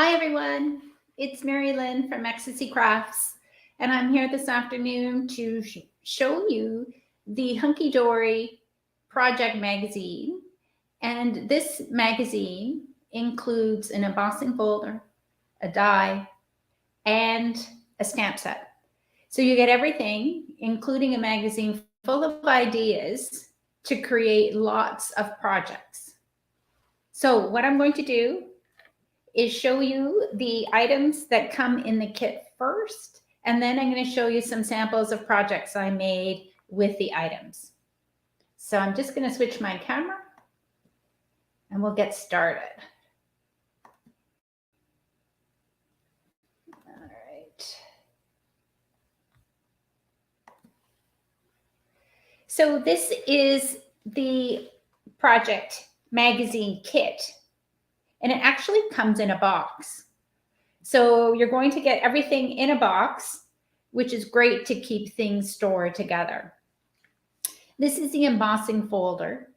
Hi everyone, it's Mary Lynn from Ecstasy Crafts, and I'm here this afternoon to show you the Hunkydory Project Magazine. And this magazine includes an embossing folder, a die, and a stamp set. So you get everything, including a magazine full of ideas to create lots of projects. So what I'm going to do is show you the items that come in the kit first, and then I'm going to show you some samples of projects I made with the items. So I'm just going to switch my camera and we'll get started. All right. So this is the project magazine kit, and it actually comes in a box. So you're going to get everything in a box, which is great to keep things stored together. This is the embossing folder.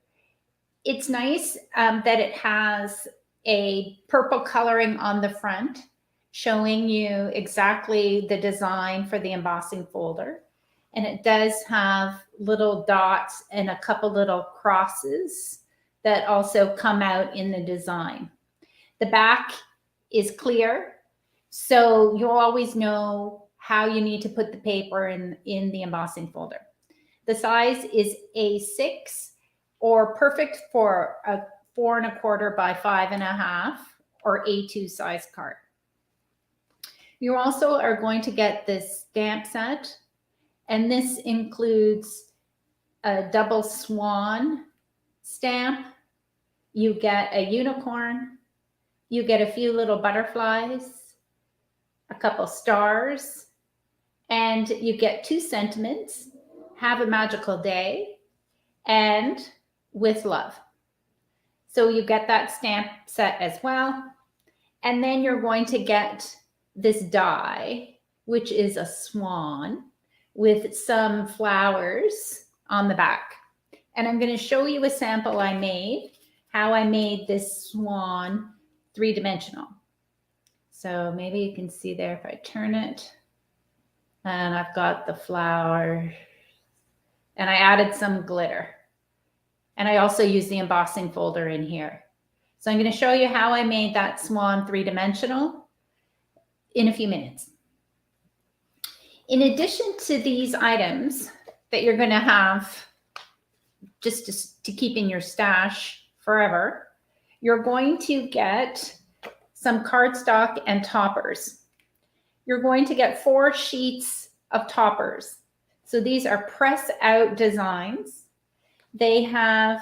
It's nice that it has a purple coloring on the front, showing you exactly the design for the embossing folder. And it does have little dots and a couple little crosses that also come out in the design. The back is clear, so you'll always know how you need to put the paper in the embossing folder. The size is A6, or perfect for a 4 1/4 by 5 1/2 or A2 size card. You also are going to get this stamp set, and this includes a double swan stamp. You get a unicorn, you get a few little butterflies, a couple stars, and you get 2 sentiments: have a magical day and with love. So you get that stamp set as well. And then you're going to get this die, which is a swan with some flowers on the back. And I'm going to show you a sample I made, how I made this swan 3-dimensional. So maybe you can see there if I turn it. And I've got the flower, and I added some glitter. And I also use the embossing folder in here. So I'm going to show you how I made that swan 3-dimensional in a few minutes. In addition to these items that you're going to have just to keep in your stash forever, you're going to get some cardstock and toppers. You're going to get 4 sheets of toppers. So these are press out designs. They have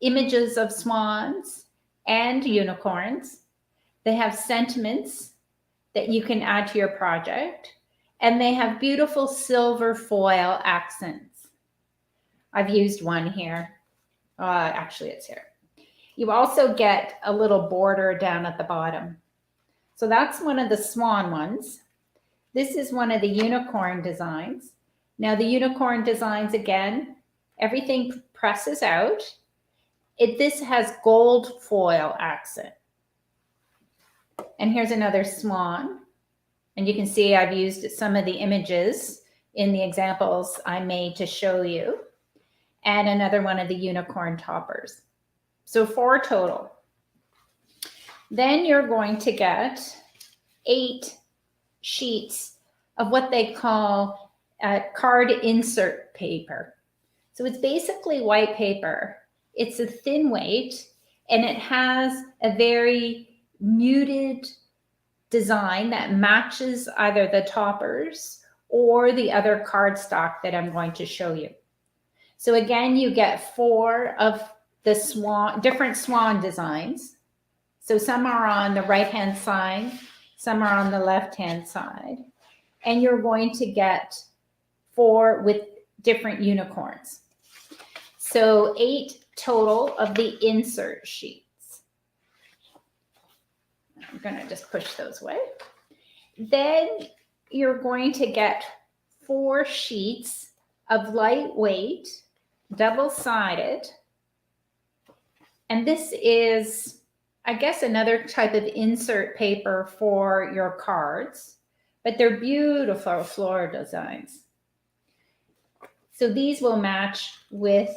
images of swans and unicorns. They have sentiments that you can add to your project. And they have beautiful silver foil accents. I've used one here. Actually, it's here. You also get a little border down at the bottom. So that's one of the swan ones. This is one of the unicorn designs. Now the unicorn designs, again, everything presses out. This has gold foil accent. And here's another swan. And you can see I've used some of the images in the examples I made to show you. And another one of the unicorn toppers. So 4 total. Then you're going to get 8 sheets of what they call card insert paper. So it's basically white paper. It's a thin weight, and it has a very muted design that matches either the toppers or the other cardstock that I'm going to show you. So again, you get 4 of the different swan designs. So some are on the right-hand side, some are on the left-hand side, and you're going to get 4 with different unicorns. So 8 total of the insert sheets. I'm going to just push those away. Then you're going to get 4 sheets of lightweight, double-sided. And this is I guess, another type of insert paper for your cards, but they're beautiful floral designs. So these will match with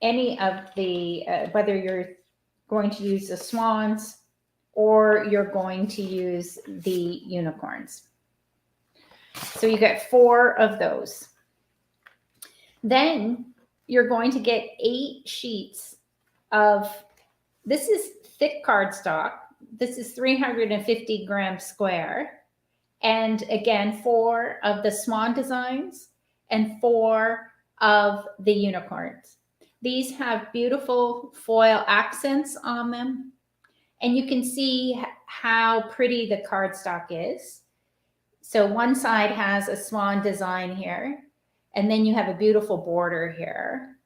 any of the, whether you're going to use the swans or you're going to use the unicorns. So you get 4 of those. Then you're going to get 8 sheets of, this is thick cardstock. This is 350 grams square. And again, 4 of the swan designs and 4 of the unicorns. These have beautiful foil accents on them. And you can see how pretty the cardstock is. So one side has a swan design here, and then you have a beautiful border here.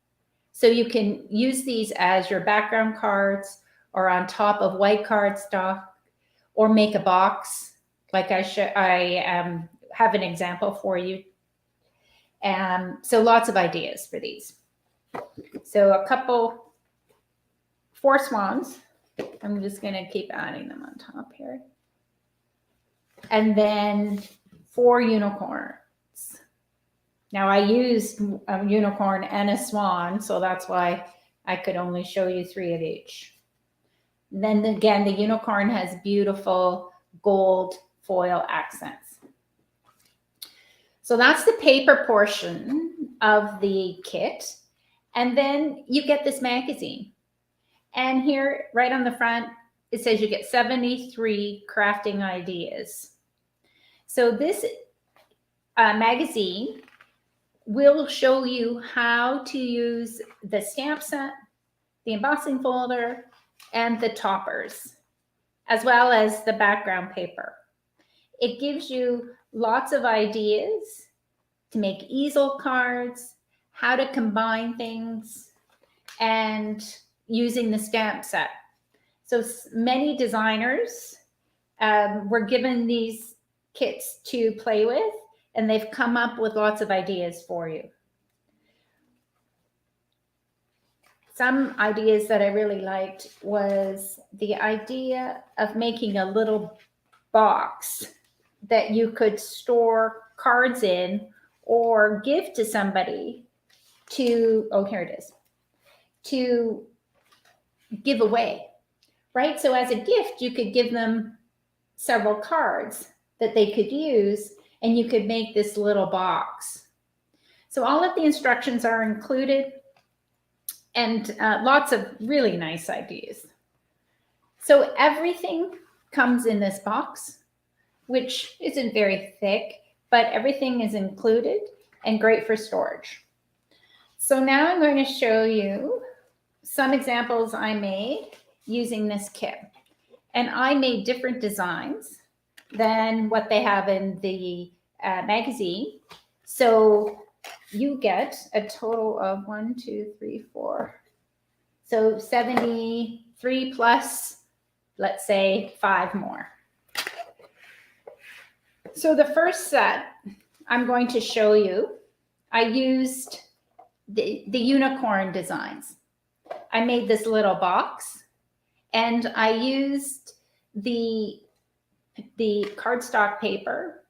So you can use these as your background cards or on top of white cardstock, or make a box. Like I have an example for you. So lots of ideas for these. So 4 swans. I'm just going to keep adding them on top here. And then 4 unicorns. Now I used a unicorn and a swan, so that's why I could only show you 3 of each. And then again, the unicorn has beautiful gold foil accents. So that's the paper portion of the kit. And then you get this magazine. And here, right on the front, it says you get 73 crafting ideas. So this magazine will show you how to use the stamp set, the embossing folder, and the toppers, as well as the background paper. It gives you lots of ideas to make easel cards, how to combine things, and using the stamp set. So many designers were given these kits to play with, and they've come up with lots of ideas for you. Some ideas that I really liked was the idea of making a little box that you could store cards in or give to somebody to, oh, here it is, to give away, right? So as a gift, you could give them several cards that they could use, and you could make this little box. So all of the instructions are included, and lots of really nice ideas. So everything comes in this box, which isn't very thick, but everything is included and great for storage. So now I'm going to show you some examples I made using this kit. And I made different designs than what they have in the magazine. So you get a total of 1, 2, 3, 4. So 73 plus, let's say, 5 more. So the first set I'm going to show you, I used the unicorn designs. I made this little box, and I used the cardstock paper,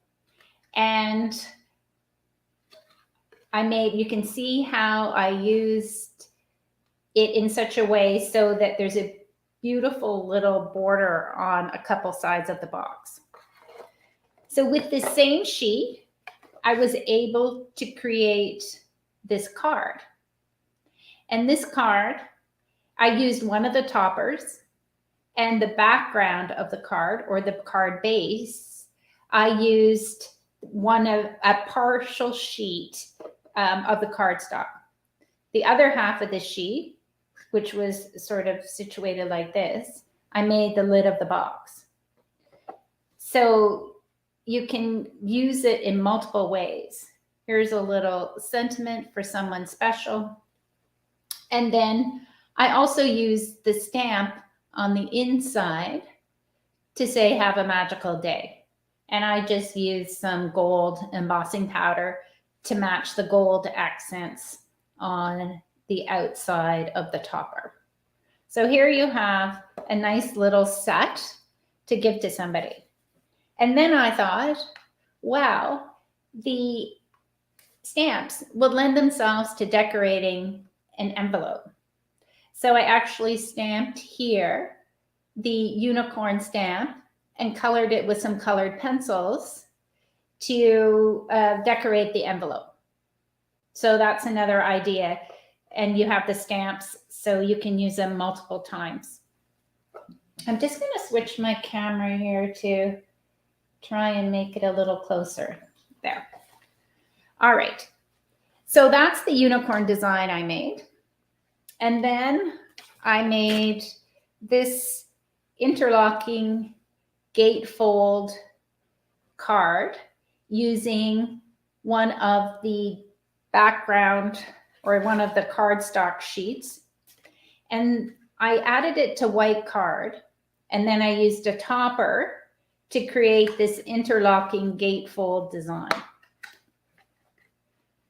and I made, you can see how I used it in such a way so that there's a beautiful little border on a couple sides of the box. So with this same sheet, I was able to create this card. And this card, I used one of the toppers, and the background of the card, or the card base, I used a partial sheet of the cardstock. The other half of the sheet, which was sort of situated like this, I made the lid of the box. So you can use it in multiple ways. Here's a little sentiment for someone special. And then I also used the stamp on the inside to say, have a magical day. And I just used some gold embossing powder to match the gold accents on the outside of the topper. So here you have a nice little set to give to somebody. And then I thought, wow, the stamps would lend themselves to decorating an envelope. So I actually stamped here the unicorn stamp and colored it with some colored pencils to decorate the envelope. So that's another idea. And you have the stamps so you can use them multiple times. I'm just going to switch my camera here to try and make it a little closer. There. All right. So that's the unicorn design I made. And then I made this interlocking gatefold card using one of the background or one of the cardstock sheets. And I added it to white card, and then I used a topper to create this interlocking gatefold design.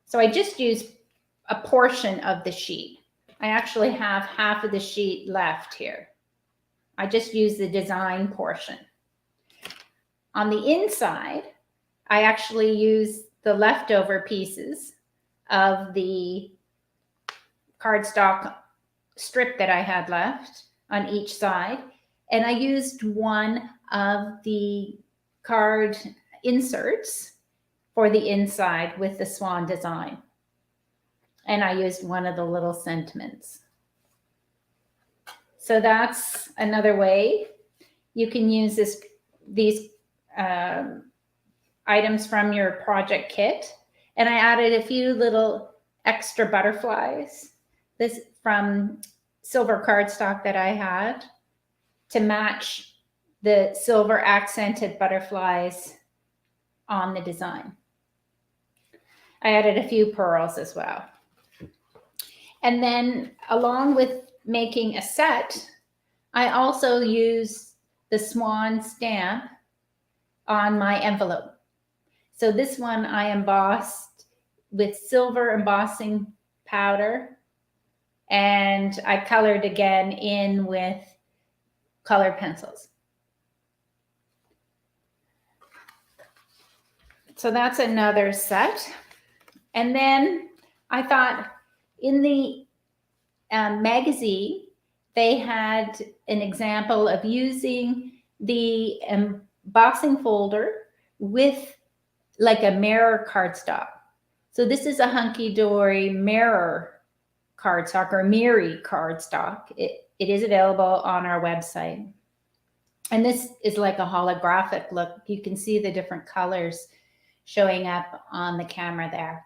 So I just used a portion of the sheet. I actually have half of the sheet left here. I just used the design portion. On the inside, I actually used the leftover pieces of the cardstock strip that I had left on each side. And I used one of the card inserts for the inside with the swan design. And I used one of the little sentiments. So that's another way you can use these items from your project kit. And I added a few little extra butterflies. This from silver cardstock that I had to match the silver accented butterflies on the design. I added a few pearls as well. And then along with making a set, I also used the swan stamp on my envelope. So this one I embossed with silver embossing powder, and I colored again in with colored pencils. So that's another set. And then I thought in the magazine, they had an example of using the embossing folder with like a mirror cardstock. So this is a Hunkydory mirror cardstock or mirror cardstock. It is available on our website. And this is like a holographic look. You can see the different colors showing up on the camera there.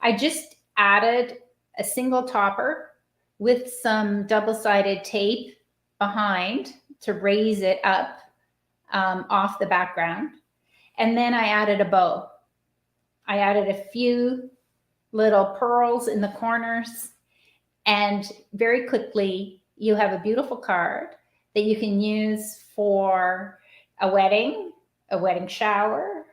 I just added a single topper with some double-sided tape behind to raise it up off the background. And then I added a bow. I added a few little pearls in the corners, and very quickly you have a beautiful card that you can use for a wedding shower,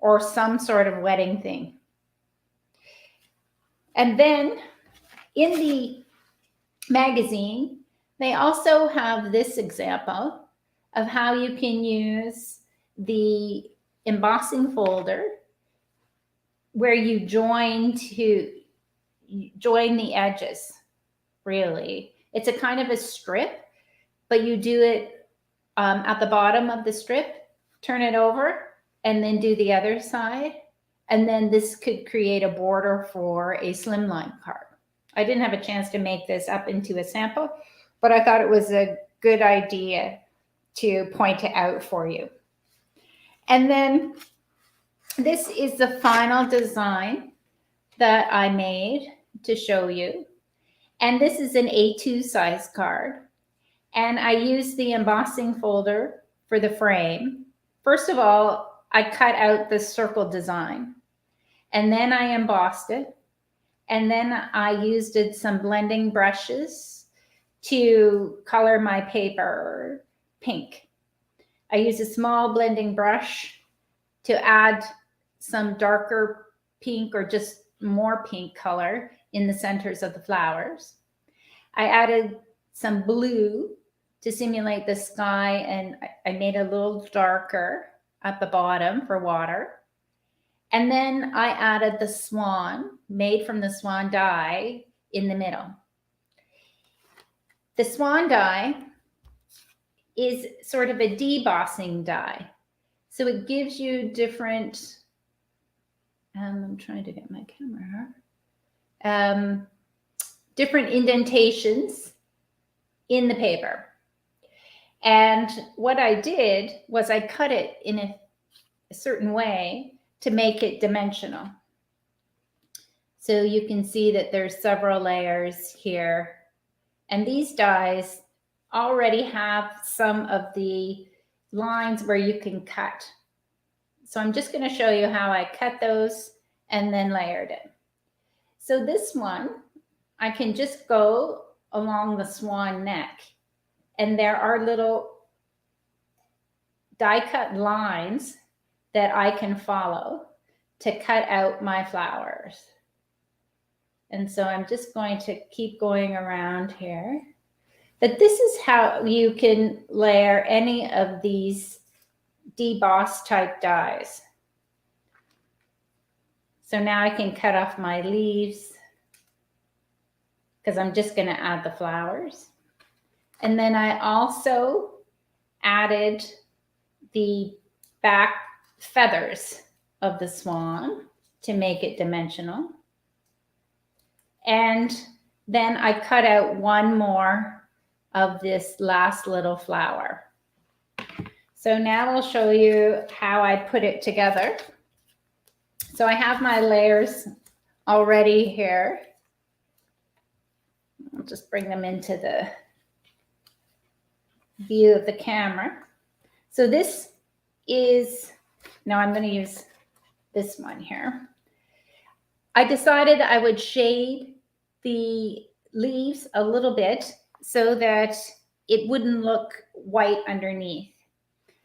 or some sort of wedding thing. And then in the magazine, they also have this example of how you can use the embossing folder where you join the edges, really. It's a kind of a strip, but you do it at the bottom of the strip, turn it over, and then do the other side. And then this could create a border for a slimline card. I didn't have a chance to make this up into a sample, but I thought it was a good idea to point it out for you. And then this is the final design that I made to show you. And this is an A2 size card. And I used the embossing folder for the frame. First of all, I cut out the circle design, and then I embossed it. And then I used some blending brushes to color my paper pink. I used a small blending brush to add some darker pink or just more pink color in the centers of the flowers. I added some blue to simulate the sky, and I made it a little darker at the bottom for water. And then I added the swan, made from the swan dye, in the middle. The swan dye is sort of a debossing dye. So it gives you different, I'm trying to get my camera, different indentations in the paper. And what I did was I cut it in a certain way to make it dimensional. So you can see that there's several layers here. And these dyes already have some of the lines where you can cut. So I'm just going to show you how I cut those and then layered it. So this one, I can just go along the swan neck, and there are little die cut lines that I can follow to cut out my flowers. And so I'm just going to keep going around here. But this is how you can layer any of these deboss type dyes. So now I can cut off my leaves because I'm just going to add the flowers. And then I also added the back feathers of the swan to make it dimensional. And then I cut out one more of this last little flower. So now I'll show you how I put it together. So I have my layers already here. I'll just bring them into the view of the camera. So this is, now I'm going to use this one here. I decided I would shade the leaves a little bit so that it wouldn't look white underneath.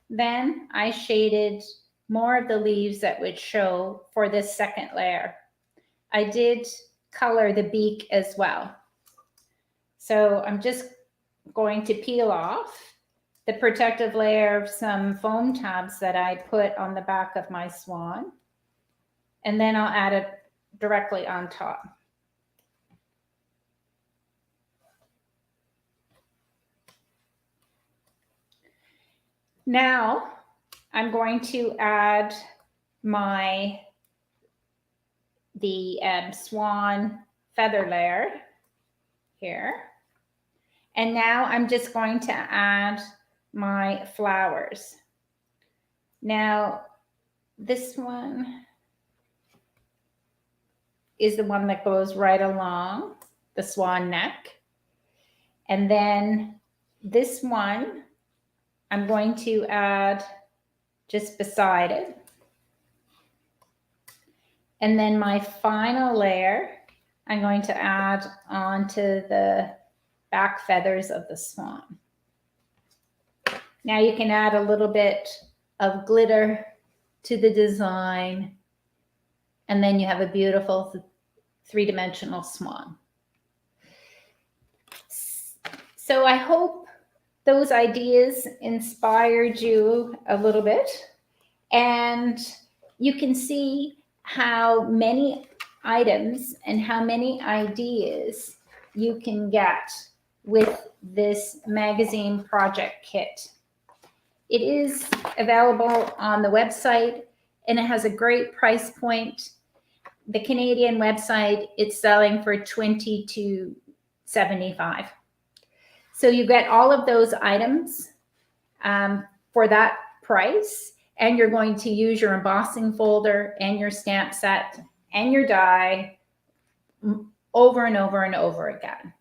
Then I shaded more of the leaves that would show for this second layer. I did color the beak as well. So I'm just going to peel off the protective layer of some foam tabs that I put on the back of my swan. And then I'll add it directly on top. Now I'm going to add the swan feather layer here. And now I'm just going to add my flowers. Now this one is the one that goes right along the swan neck. And then this one I'm going to add just beside it. And then my final layer, I'm going to add onto the back feathers of the swan. Now you can add a little bit of glitter to the design, and then you have a beautiful three-dimensional swan. So I hope those ideas inspired you a little bit, and you can see how many items and how many ideas you can get with this magazine project kit. It is available on the website, and it has a great price point. The Canadian website, it's selling for $22.75. So you get all of those items for that price, and you're going to use your embossing folder and your stamp set and your die over and over and over again.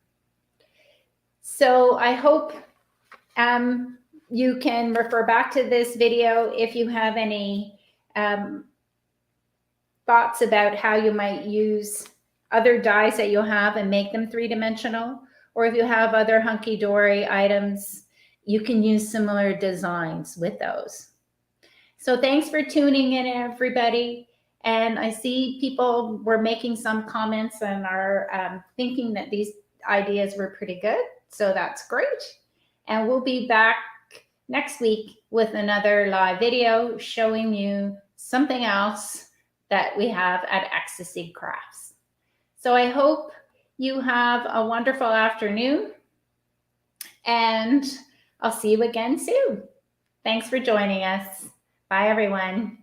So I hope you can refer back to this video if you have any thoughts about how you might use other dies that you have and make them three-dimensional, or if you have other Hunkydory items, you can use similar designs with those. So thanks for tuning in, everybody. And I see people were making some comments and are thinking that these ideas were pretty good. So that's great. And we'll be back next week with another live video showing you something else that we have at Ecstasy Crafts. So I hope you have a wonderful afternoon, and I'll see you again soon. Thanks for joining us. Bye, everyone.